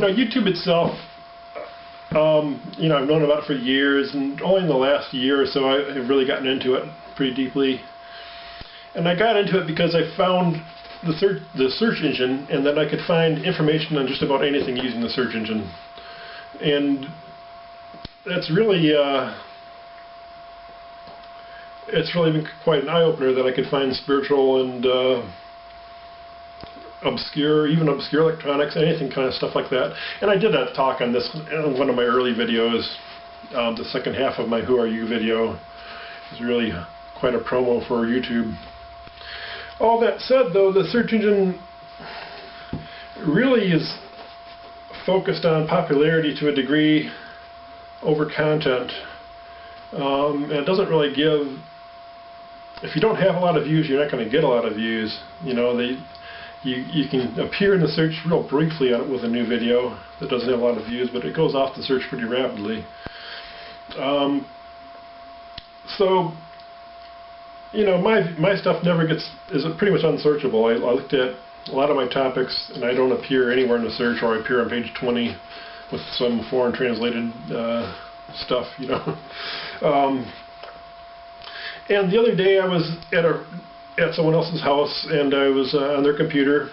YouTube itself, I've known about it for years, and only in the last year or so I've really gotten into it pretty deeply. And I got into it because I found the search engine, and that I could find information on just about anything using the search engine. And that's really it's really been quite an eye-opener that I could find spiritual and obscure electronics, anything kind of stuff like that. And I did a talk on this in one of my early videos. The second half of my Who Are You video is really quite a promo for YouTube. All that said, though, the search engine really is focused on popularity to a degree over content. And it doesn't really give, if you don't have a lot of views, you're not going to get a lot of views. You can appear in the search real briefly on it with a new video that doesn't have a lot of views, but it goes off the search pretty rapidly. My stuff is pretty much unsearchable. I looked at a lot of my topics, and I don't appear anywhere in the search, or I appear on page 20 with some foreign translated stuff, And the other day I was at someone else's house, and I was on their computer,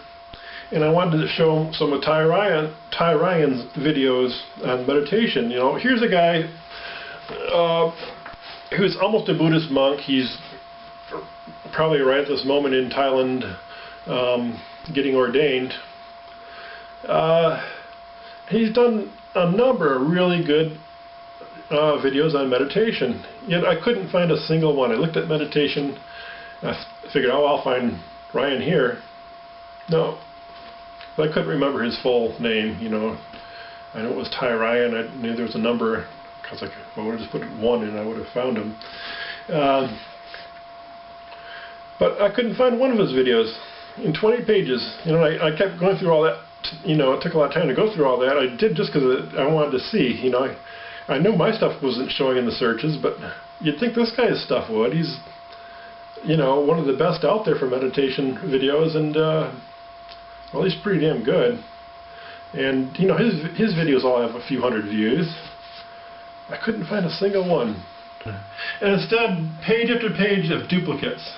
and I wanted to show some of Ty Ryan's videos on meditation. Here's a guy who's almost a Buddhist monk. He's probably right at this moment in Thailand getting ordained. He's done a number of really good videos on meditation, yet I couldn't find a single one. I looked at meditation, I figured, oh, I'll find Ryan here. No. But I couldn't remember his full name, I know it was Ty Ryan. I knew there was a number. I was like, well, I would have just put 1 and I would have found him. But I couldn't find one of his videos in 20 pages. I kept going through all that. It took a lot of time to go through all that. I did just because I wanted to see. I know my stuff wasn't showing in the searches, but you'd think this guy's stuff would. He's, one of the best out there for meditation videos, and well, he's pretty damn good. And his videos all have a few hundred views. I couldn't find a single one. And instead, page after page of duplicates.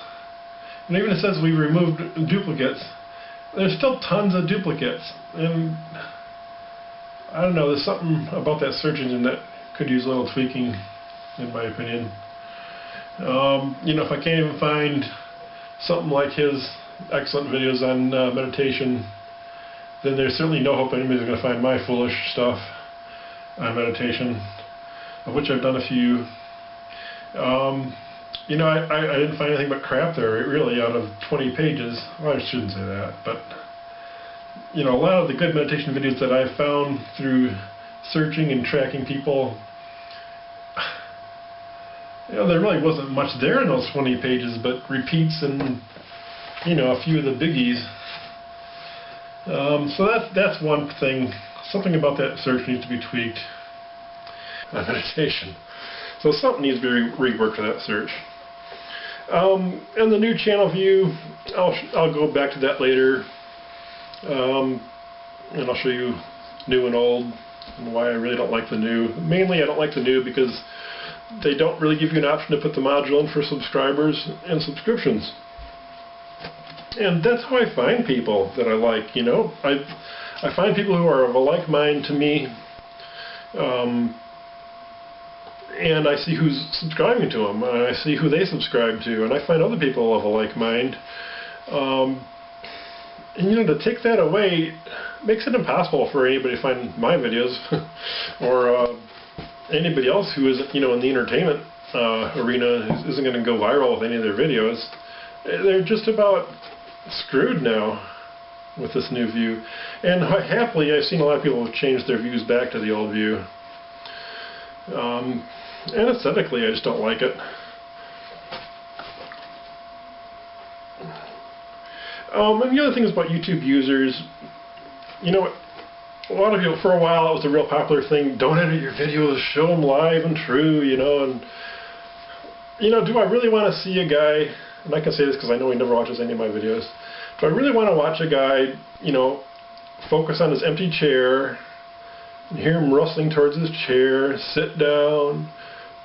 And even it says we removed duplicates, there's still tons of duplicates. And I don't know, there's something about that search engine that could use a little tweaking, in my opinion. If I can't even find something like his excellent videos on meditation, then there's certainly no hope anybody's going to find my foolish stuff on meditation, of which I've done a few. I didn't find anything but crap there, really, out of 20 pages. Well, I shouldn't say that, but a lot of the good meditation videos that I've found through searching and tracking people, there really wasn't much there in those 20 pages, but repeats and a few of the biggies. So that's one thing. Something about that search needs to be tweaked on meditation. So something needs to be reworked for that search. And the new channel view, I'll go back to that later. And I'll show you new and old and why I really don't like the new. Mainly I don't like the new because they don't really give you an option to put the module in for subscribers and subscriptions. And that's how I find people that I like, I find people who are of a like mind to me, and I see who's subscribing to them, and I see who they subscribe to, and I find other people of a like mind. And to take that away makes it impossible for anybody to find my videos or anybody else who isn't, in the entertainment arena isn't going to go viral with any of their videos. They're just about screwed now with this new view. And happily, I've seen a lot of people have changed their views back to the old view. And aesthetically, I just don't like it. And the other thing is about YouTube users, a lot of people, for a while, it was a real popular thing, don't edit your videos, show them live and true, and, do I really want to see a guy, and I can say this because I know he never watches any of my videos, do I really want to watch a guy, focus on his empty chair, You hear him rustling towards his chair, sit down,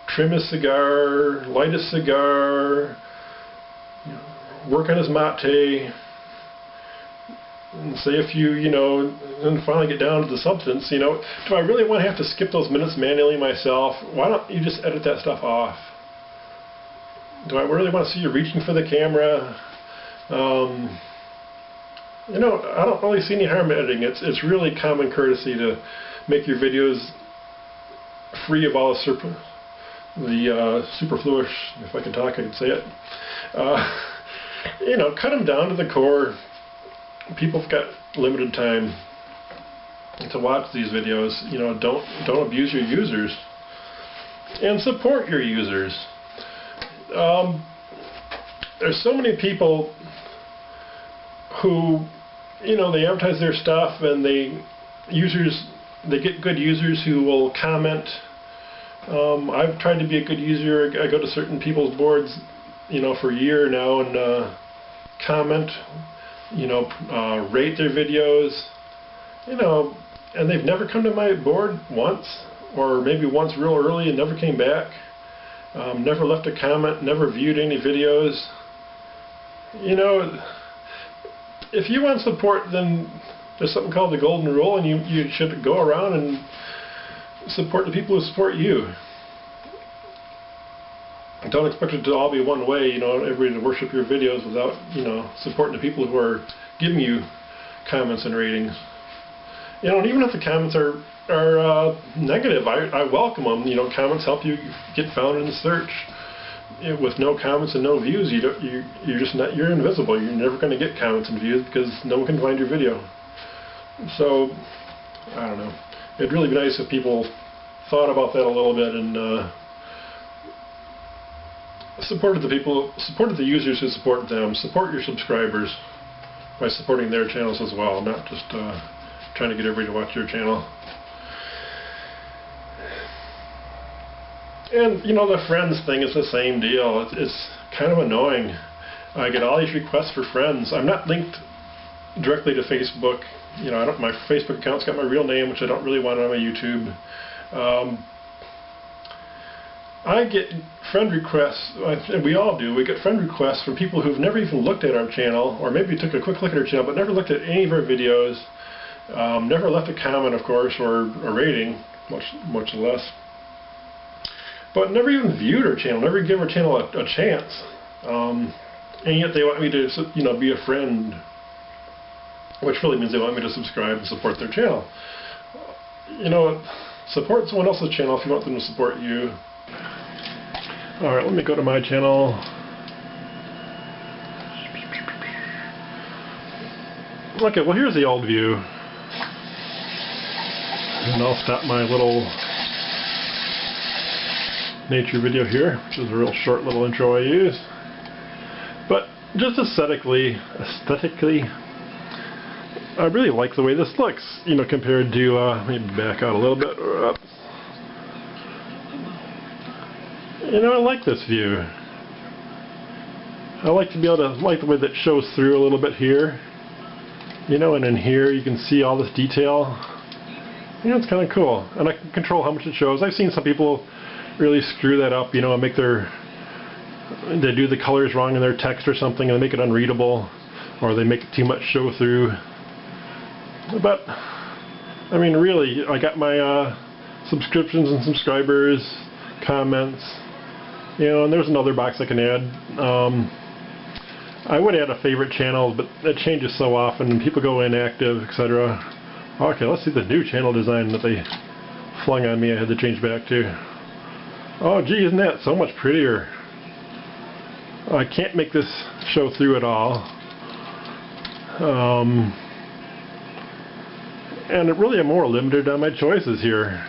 trim his cigar, light a cigar, work on his mate, and say a few, and finally get down to the substance. Do I really want to have to skip those minutes manually myself? Why don't you just edit that stuff off? Do I really want to see you reaching for the camera? I don't really see any harm in editing. It's really common courtesy to make your videos free of all the superfluous, if I could talk, I could say it. Cut them down to the core. People have got limited time to watch these videos. Don't abuse your users, and support your users. There's so many people who, they advertise their stuff, and they get good users who will comment. I've tried to be a good user. I go to certain people's boards, for a year now, and comment, rate their videos, and they've never come to my board once, or maybe once real early and never came back. Never left a comment, never viewed any videos. If you want support, then there's something called the golden rule, and you should go around and support the people who support you. Don't expect it to all be one way, everybody to worship your videos without, supporting the people who are giving you comments and ratings. And even if the comments are negative, I welcome them. Comments help you get found in the search. With no comments and no views, you're invisible. You're never going to get comments and views because no one can find your video. So, I don't know. It'd really be nice if people thought about that a little bit and supported the users who support them. Support your subscribers by supporting their channels as well, not just trying to get everybody to watch your channel. And the friends thing is the same deal. It's kind of annoying. I get all these requests for friends. I'm not linked directly to Facebook. My Facebook account's got my real name, which I don't really want on my YouTube. I get friend requests, and we all do. We get friend requests from people who've never even looked at our channel, or maybe took a quick look at our channel, but never looked at any of our videos. Never left a comment, of course, or a rating, much less. But never even viewed our channel, never give our channel a chance. And yet they want me to, be a friend, which really means they want me to subscribe and support their channel. Support someone else's channel if you want them to support you. Alright, let me go to my channel. Okay, well here's the old view. And I'll stop my little nature video here, which is a real short little intro I use. But just aesthetically, I really like the way this looks, compared to, maybe back out a little bit. I like this view. I like to be able to, like the way that shows through a little bit here. And in here you can see all this detail. It's kind of cool. And I can control how much it shows. I've seen some people really screw that up, and make they do the colors wrong in their text or something, and they make it unreadable, or they make too much show through. But, really, I got my subscriptions and subscribers, comments, and there's another box I can add. I would add a favorite channel, but it changes so often, and people go inactive, etc. Okay, let's see the new channel design that they flung on me I had to change back to. Oh gee, isn't that so much prettier? I can't make this show through at all. And really I'm more limited on my choices here.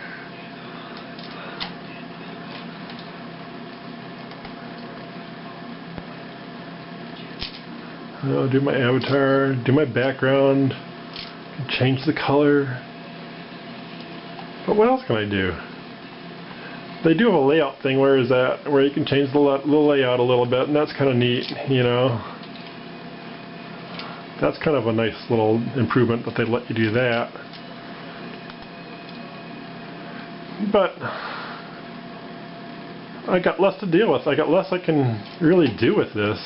I'll do my avatar, do my background, change the color. But what else can I do? They do have a layout thing, where you can change the layout a little bit, and that's kind of neat, That's kind of a nice little improvement that they let you do that. but I got less to deal with. I got less I can really do with this.